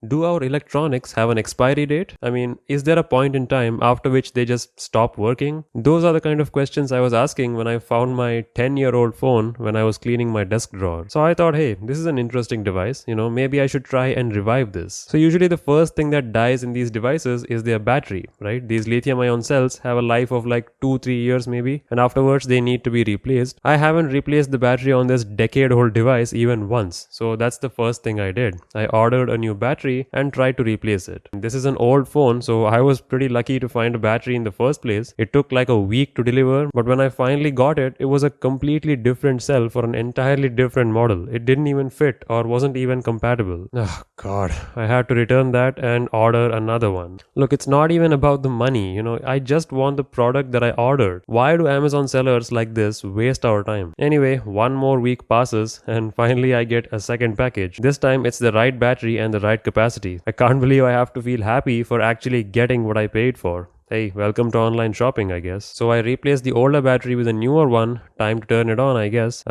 do our electronics have an expiry date? I mean, is there a point in time after which they just stop working? Those are the kind of questions I was asking when I found my 10-year-old phone when I was cleaning my desk drawer. So I thought, hey, this is an interesting device, maybe I should try and revive this. So usually the first thing that dies in these devices is their battery, right? These lithium ion cells have a life of like 2-3 years maybe, and afterwards they need to be replaced. I haven't replaced the battery on this decade-old device even once. So that's the first thing I did. I ordered a new battery and tried to replace it. This is an old phone, so I was pretty lucky to find a battery in the first place. It took like a week to deliver, but when I finally got it, it was a completely different cell for an entirely different model. It didn't even fit or wasn't even compatible. Oh god, I had to return that and order another one. Look, it's not even about the money, I just want the product that I ordered. Why do Amazon sellers like this waste our time? Anyway, one more week passes and finally I get a second package. This time it's the right battery and the right capacity. I can't believe I have to feel happy for actually getting what I paid for. Hey, welcome to online shopping, I guess. So I replaced the older battery with a newer one. Time to turn it on, I guess.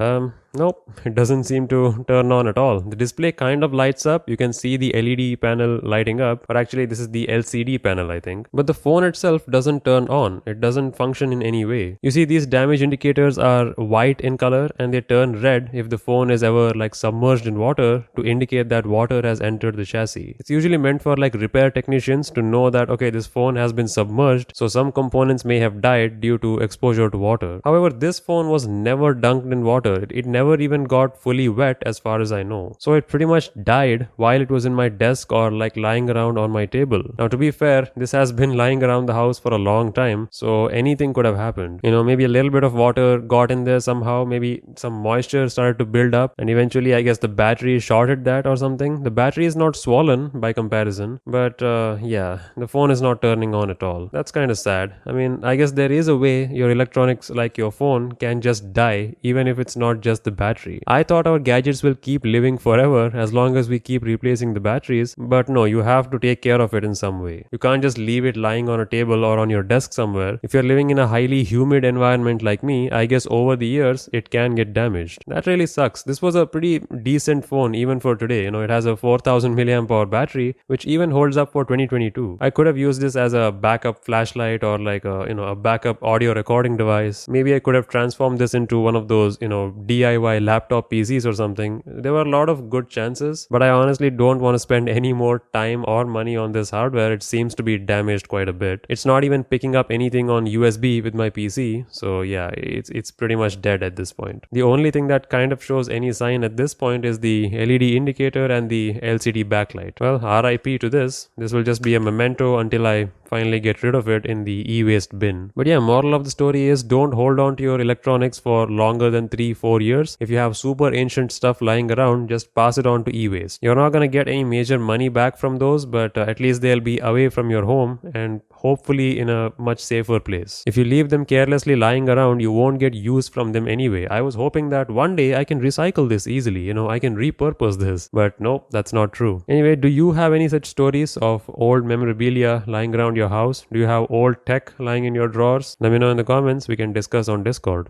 Nope, it doesn't seem to turn on at all. The display kind of lights up. You can see the LED panel lighting up, but actually this is the LCD panel, I think. But the phone itself doesn't turn on. It doesn't function in any way. You see, these damage indicators are white in color and they turn red if the phone is ever like submerged in water to indicate that water has entered the chassis. It's usually meant for like repair technicians to know that, okay, this phone has been submerged, so some components may have died due to exposure to water. However, this phone was never dunked in water. It never even got fully wet as far as I know. So it pretty much died while it was in my desk or like lying around on my table. Now to be fair, this has been lying around the house for a long time, so anything could have happened. Maybe a little bit of water got in there somehow, maybe some moisture started to build up and eventually I guess the battery shorted that or something. The battery is not swollen by comparison, but yeah, the phone is not turning on at all. That's kind of sad. I mean, I guess there is a way your electronics like your phone can just die even if it's not just the battery. I thought our gadgets will keep living forever as long as we keep replacing the batteries, but no, you have to take care of it in some way. You can't just leave it lying on a table or on your desk somewhere. If you're living in a highly humid environment like me, I guess over the years it can get damaged. That really sucks. This was a pretty decent phone even for today. It has a 4000 milliamp hour battery which even holds up for 2022. I could have used this as a backup flashlight or like a backup audio recording device. Maybe I could have transformed this into one of those DIY laptop PCs or something. There were a lot of good chances, but I honestly don't want to spend any more time or money on this hardware. It seems to be damaged quite a bit. It's not even picking up anything on USB with my PC, so yeah, it's pretty much dead at this point. The only thing that kind of shows any sign at this point is the LED indicator and the LCD backlight. Well, RIP to this. This will just be a memento until I finally get rid of it in the e-waste bin. But yeah, moral of the story is don't hold on to your electronics for longer than 3-4 years. If you have super ancient stuff lying around, just pass it on to e-waste. You're not gonna get any major money back from those, but at least they'll be away from your home and hopefully in a much safer place. If you leave them carelessly lying around, you won't get use from them anyway. I was hoping that one day I can recycle this easily, I can repurpose this, but no, that's not true. Anyway, do you have any such stories of old memorabilia lying around your house? Do you have old tech lying in your drawers? Let me know in the comments. We can discuss on Discord.